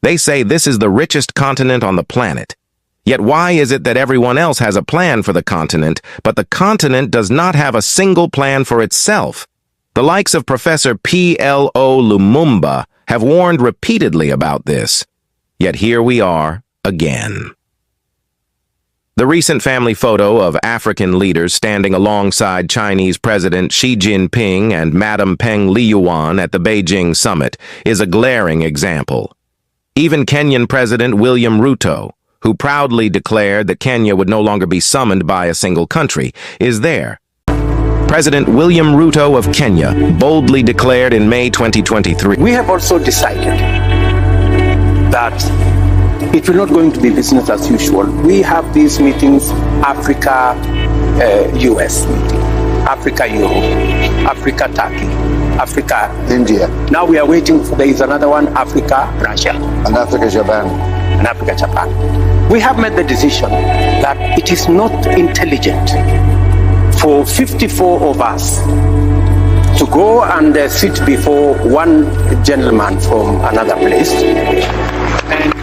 They say this is the richest continent on the planet. Yet why is it that everyone else has a plan for the continent, but the continent does not have a single plan for itself? The likes of Professor P.L.O. Lumumba have warned repeatedly about this. Yet here we are again. The recent family photo of African leaders standing alongside Chinese President Xi Jinping and Madam Peng Liyuan at the Beijing summit is a glaring example. Even Kenyan President William Ruto, who proudly declared that Kenya would no longer be summoned by a single country, is there. President William Ruto of Kenya boldly declared in May 2023, "We have also decided that it will not going to be business as usual. We have these meetings, Africa-US meeting, Africa-Europe, Africa-Turkey, Africa-India. Now we are waiting for, there is another one, Africa-Russia. And Africa-Japan. And Africa-Japan. We have made the decision that it is not intelligent for 54 of us to go and sit before one gentleman from another place. And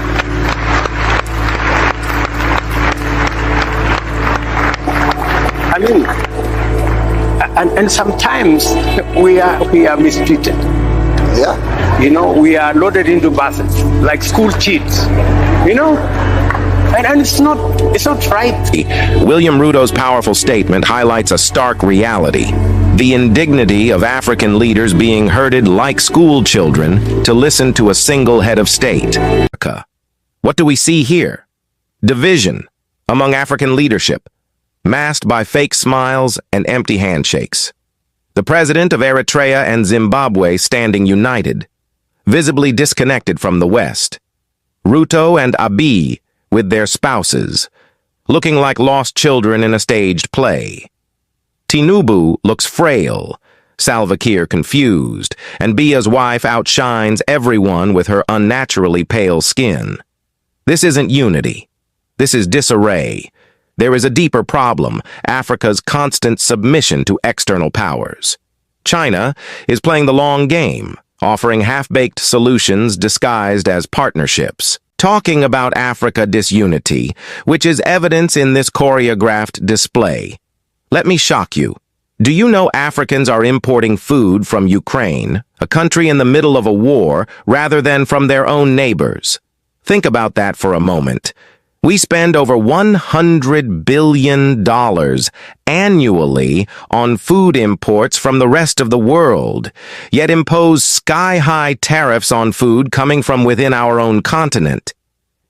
I mean, and sometimes we are mistreated. Yeah. You know, we are loaded into buses like school kids. You know, and it's not right. William Ruto's powerful statement highlights a stark reality: the indignity of African leaders being herded like school children to listen to a single head of state. What do we see here? Division among African leadership, masked by fake smiles and empty handshakes. The president of Eritrea and Zimbabwe standing united, visibly disconnected from the West. Ruto and Abiy with their spouses, looking like lost children in a staged play. Tinubu looks frail, Salva Kiir confused, and Biya's wife outshines everyone with her unnaturally pale skin. This isn't unity. This is disarray. There is a deeper problem: Africa's constant submission to external powers. China is playing the long game, offering half-baked solutions disguised as partnerships. Talking about Africa disunity, which is evidence in this choreographed display. Let me shock you. Do you know Africans are importing food from Ukraine, a country in the middle of a war, rather than from their own neighbors? Think about that for a moment. We spend over $100 billion annually on food imports from the rest of the world, yet impose sky-high tariffs on food coming from within our own continent.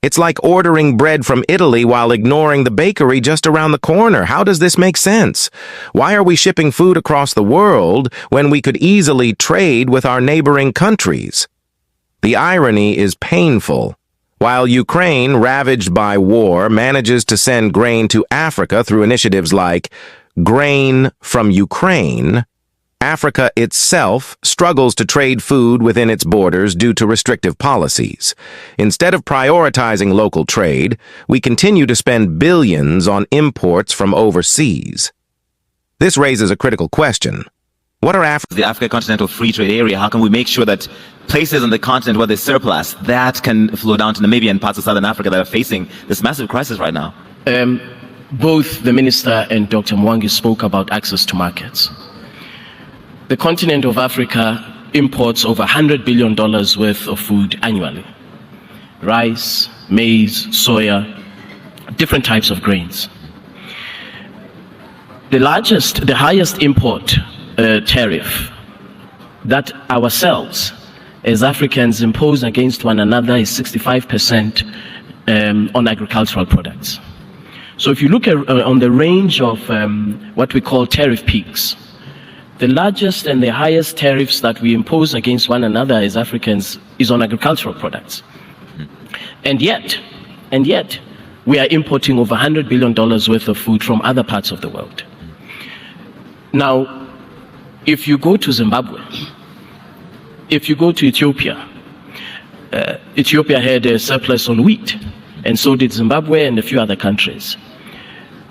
It's like ordering bread from Italy while ignoring the bakery just around the corner. How does this make sense? Why are we shipping food across the world when we could easily trade with our neighboring countries? The irony is painful. While Ukraine, ravaged by war, manages to send grain to Africa through initiatives like Grain from Ukraine, Africa itself struggles to trade food within its borders due to restrictive policies. Instead of prioritizing local trade, we continue to spend billions on imports from overseas. This raises a critical question. What are the Africa Continental Free Trade Area? How can we make sure that places on the continent where there's surplus, that can flow down to Namibia and parts of Southern Africa that are facing this massive crisis right now? Both the Minister and Dr. Mwangi spoke about access to markets. The continent of Africa imports over $100 billion worth of food annually. Rice, maize, soya, different types of grains. The highest import tariff that ourselves as Africans impose against one another is 65% on agricultural products. So if you look at, on the range of what we call tariff peaks, the largest and the highest tariffs that we impose against one another as Africans is on agricultural products. And yet, we are importing over $100 billion worth of food from other parts of the world. Now, if you go to Zimbabwe, if you go to Ethiopia, Ethiopia had a surplus on wheat, and so did Zimbabwe and a few other countries.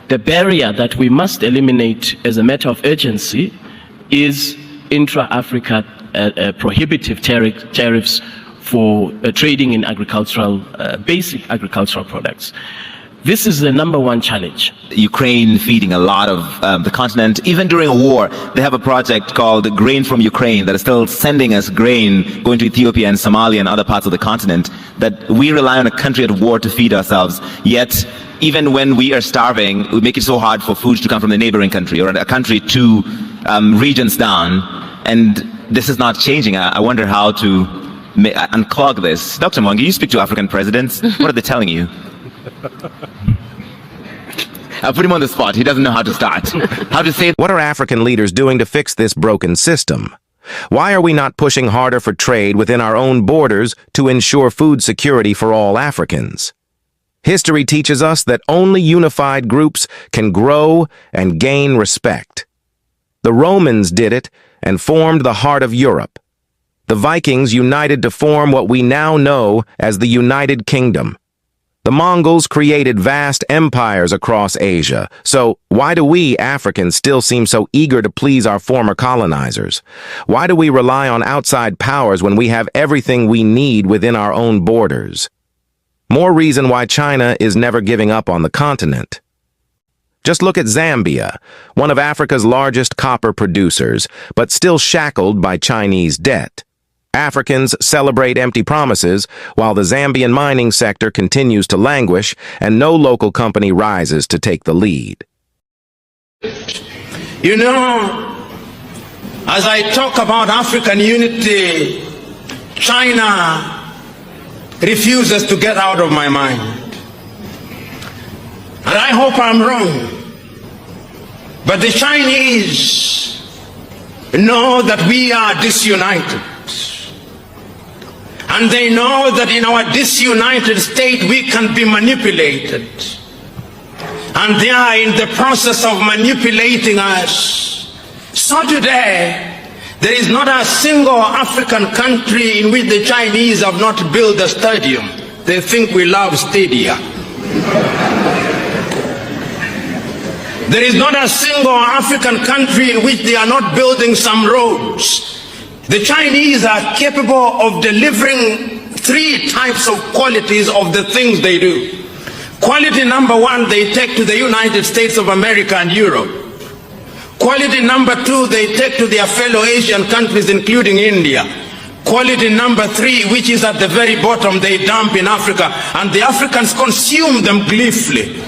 The barrier that we must eliminate as a matter of urgency is intra-Africa prohibitive tariffs for trading in basic agricultural products. This is the number one challenge. Ukraine feeding a lot of the continent. Even during a war, they have a project called Grain from Ukraine that is still sending us grain going to Ethiopia and Somalia and other parts of the continent, that we rely on a country at war to feed ourselves. Yet, even when we are starving, we make it so hard for food to come from the neighboring country or a country 2 regions down. And this is not changing. I wonder how to unclog this. Dr. Mwangi, you speak to African presidents. What are they telling you? I put him on the spot. He doesn't know how to start. How to say. What are African leaders doing to fix this broken system? Why are we not pushing harder for trade within our own borders to ensure food security for all Africans? History teaches us that only unified groups can grow and gain respect. The Romans did it and formed the heart of Europe. The Vikings united to form what we now know as the United Kingdom. The Mongols created vast empires across Asia, so why do we Africans still seem so eager to please our former colonizers? Why do we rely on outside powers when we have everything we need within our own borders? More reason why China is never giving up on the continent. Just look at Zambia, one of Africa's largest copper producers, but still shackled by Chinese debt. Africans celebrate empty promises, while the Zambian mining sector continues to languish and no local company rises to take the lead. You know, as I talk about African unity, China refuses to get out of my mind. And I hope I'm wrong. But the Chinese know that we are disunited. And they know that in our disunited state we can be manipulated. And they are in the process of manipulating us. So today, there is not a single African country in which the Chinese have not built a stadium. They think we love stadia. There is not a single African country in which they are not building some roads. The Chinese are capable of delivering 3 types of qualities of the things they do. Quality number 1, they take to the United States of America and Europe. Quality number 2, they take to their fellow Asian countries, including India. Quality number 3, which is at the very bottom, they dump in Africa, and the Africans consume them gleefully.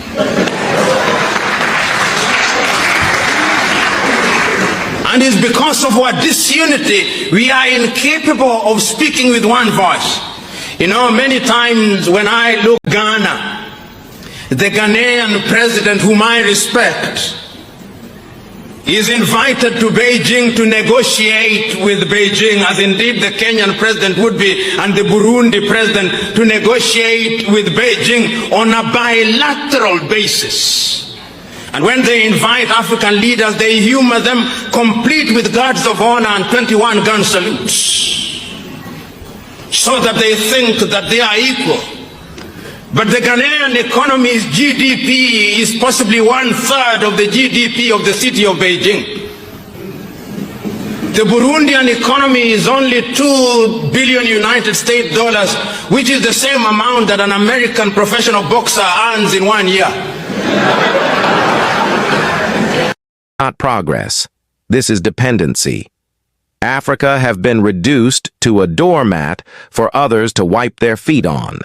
And it's because of our disunity, we are incapable of speaking with one voice. You know, many times when I look at Ghana, the Ghanaian president, whom I respect, is invited to Beijing to negotiate with Beijing, as indeed the Kenyan president would be, and the Burundi president, to negotiate with Beijing on a bilateral basis. And when they invite African leaders, they humor them, complete with guards of honor and 21 gun salutes, so that they think that they are equal. But the Ghanaian economy's GDP is possibly 1/3 of the GDP of the city of Beijing. The Burundian economy is only $2 billion United States dollars, which is the same amount that an American professional boxer earns in 1 year. Not progress. This is dependency. Africa have been reduced to a doormat for others to wipe their feet on.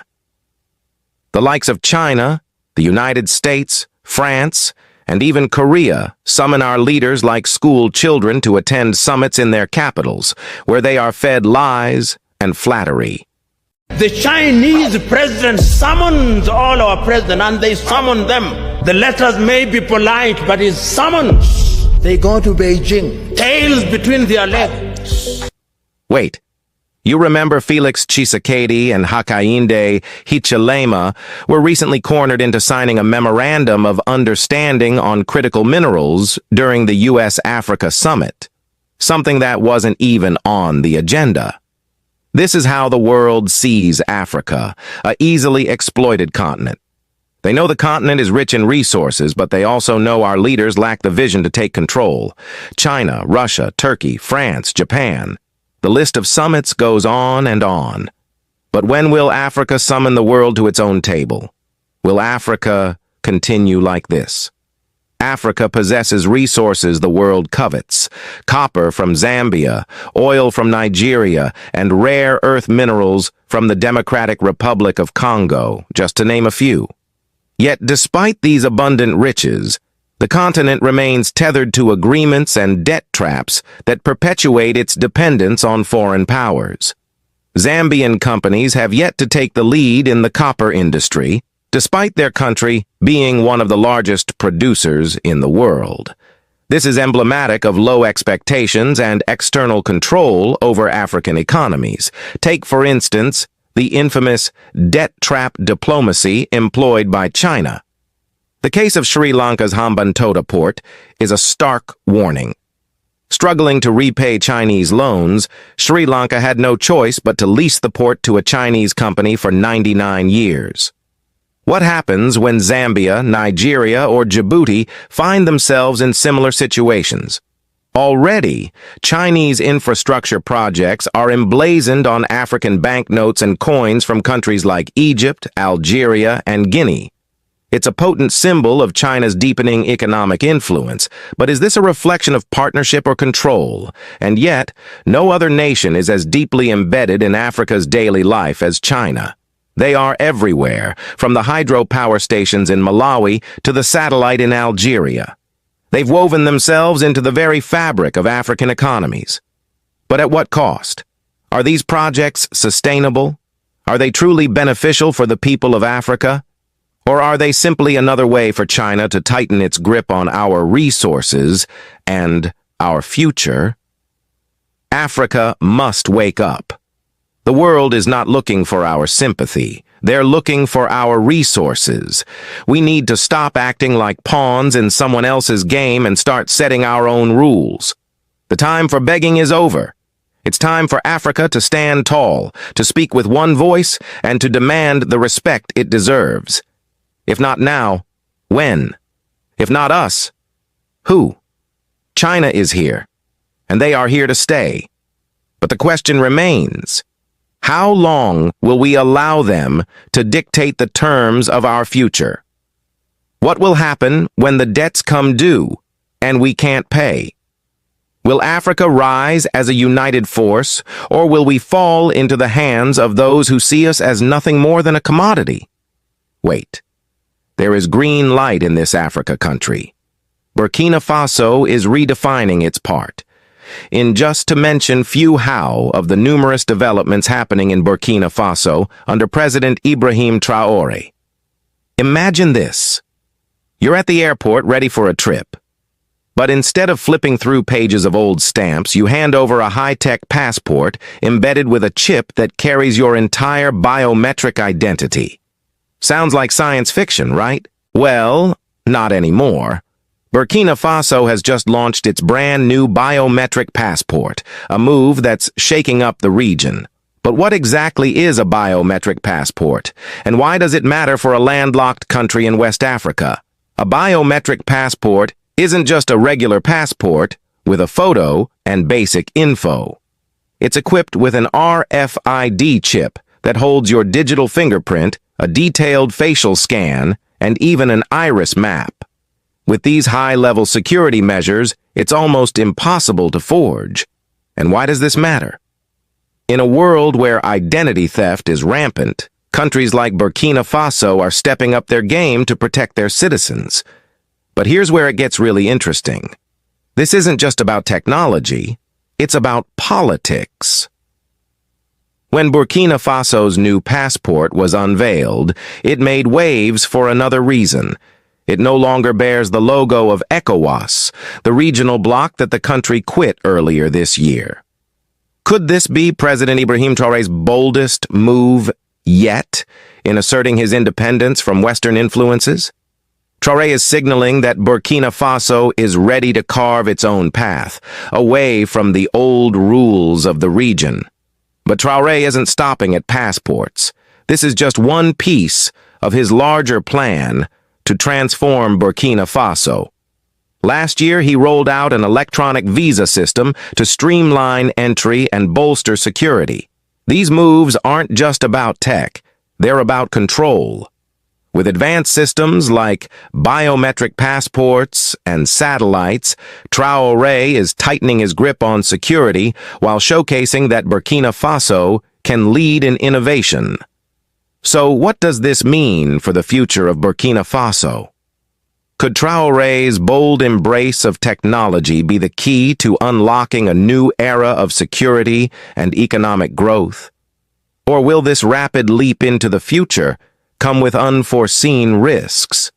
The likes of China, the United States, France, and even Korea summon our leaders like school children to attend summits in their capitals, where they are fed lies and flattery. The Chinese president summons all our presidents, and they summon them. The letters may be polite, but it's summons. They go to Beijing, tails between their legs. Wait, you remember Felix Tshisekedi and Hakainde Hichilema were recently cornered into signing a memorandum of understanding on critical minerals during the U.S.-Africa summit, something that wasn't even on the agenda. This is how the world sees Africa, a easily exploited continent. They know the continent is rich in resources, but they also know our leaders lack the vision to take control. China, Russia, Turkey, France, Japan. The list of summits goes on and on. But when will Africa summon the world to its own table? Will Africa continue like this? Africa possesses resources the world covets: copper from Zambia, oil from Nigeria, and rare earth minerals from the Democratic Republic of Congo, just to name a few. Yet despite these abundant riches, the continent remains tethered to agreements and debt traps that perpetuate its dependence on foreign powers. Zambian companies have yet to take the lead in the copper industry, despite their country being one of the largest producers in the world. This is emblematic of low expectations and external control over African economies. Take, for instance, the infamous debt trap diplomacy employed by China. The case of Sri Lanka's Hambantota port is a stark warning. Struggling to repay Chinese loans, Sri Lanka had no choice but to lease the port to a Chinese company for 99 years. What happens when Zambia, Nigeria, or Djibouti find themselves in similar situations? Already, Chinese infrastructure projects are emblazoned on African banknotes and coins from countries like Egypt, Algeria, and Guinea. It's a potent symbol of China's deepening economic influence, but is this a reflection of partnership or control? And yet, no other nation is as deeply embedded in Africa's daily life as China. They are everywhere, from the hydropower stations in Malawi to the satellite in Algeria. They've woven themselves into the very fabric of African economies. But at what cost? Are these projects sustainable? Are they truly beneficial for the people of Africa? Or are they simply another way for China to tighten its grip on our resources and our future? Africa must wake up. The world is not looking for our sympathy. They're looking for our resources. We need to stop acting like pawns in someone else's game and start setting our own rules. The time for begging is over. It's time for Africa to stand tall, to speak with one voice, and to demand the respect it deserves. If not now, when? If not us, who? China is here, and they are here to stay. But the question remains: how long will we allow them to dictate the terms of our future? What will happen when the debts come due and we can't pay? Will Africa rise as a united force, or will we fall into the hands of those who see us as nothing more than a commodity? Wait, there is green light in this Africa country. BurkinaFaso is redefining its part. In just to mention few of the numerous developments happening in Burkina Faso under President IbrahimTraoré. Imagine this. You're at the airport ready for a trip. But instead of flipping through pages of old stamps, you hand over a high-tech passport embedded with a chip that carries your entire biometric identity. Sounds like science fiction, right? Well, not anymore. Burkina Faso has just launched its brand new biometric passport, a move that's shaking up the region. But what exactly is a biometric passport, and why does it matter for a landlocked country in West Africa? A biometric passport isn't just a regular passport with a photo and basic info. It's equipped with an RFID chip that holds your digital fingerprint, a detailed facial scan, and even an iris map. With these high-level security measures, it's almost impossible to forge. And why does this matter? In a world where identity theft is rampant, countries like Burkina Faso are stepping up their game to protect their citizens. But here's where it gets really interesting. This isn't just about technology, it's about politics. When Burkina Faso's new passport was unveiled, it made waves for another reason. It no longer bears the logo of ECOWAS, the regional bloc that the country quit earlier this year. Could this be President IbrahimTraoré's boldest move yet in asserting his independence from Western influences? Traore is signaling that Burkina Faso is ready to carve its own path, away from the old rules of the region. But Traore isn't stopping at passports. This is just one piece of his larger plan to transform Burkina Faso. Last year, he rolled out an electronic visa system to streamline entry and bolster security. These moves aren't just about tech, they're about control. With advanced systems like biometric passports and satellites, Traore is tightening his grip on security while showcasing that Burkina Faso can lead in innovation. So what does this mean for the future of Burkina Faso? Could Traore's bold embrace of technology be the key to unlocking a new era of security and economic growth? Or will this rapid leap into the future come with unforeseen risks?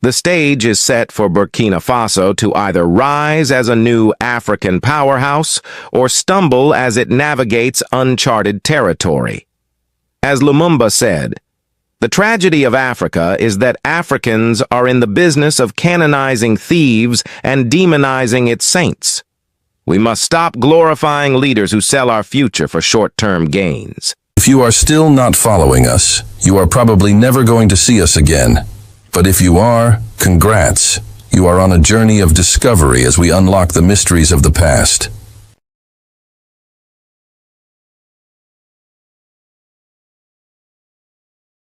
The stage is set for Burkina Faso to either rise as a new African powerhouse or stumble as it navigates uncharted territory. As Lumumba said, "The tragedy of Africa is that Africans are in the business of canonizing thieves and demonizing its saints. We must stop glorifying leaders who sell our future for short-term gains." If you are still not following us, you are probably never going to see us again. But if you are, congrats. You are on a journey of discovery as we unlock the mysteries of the past.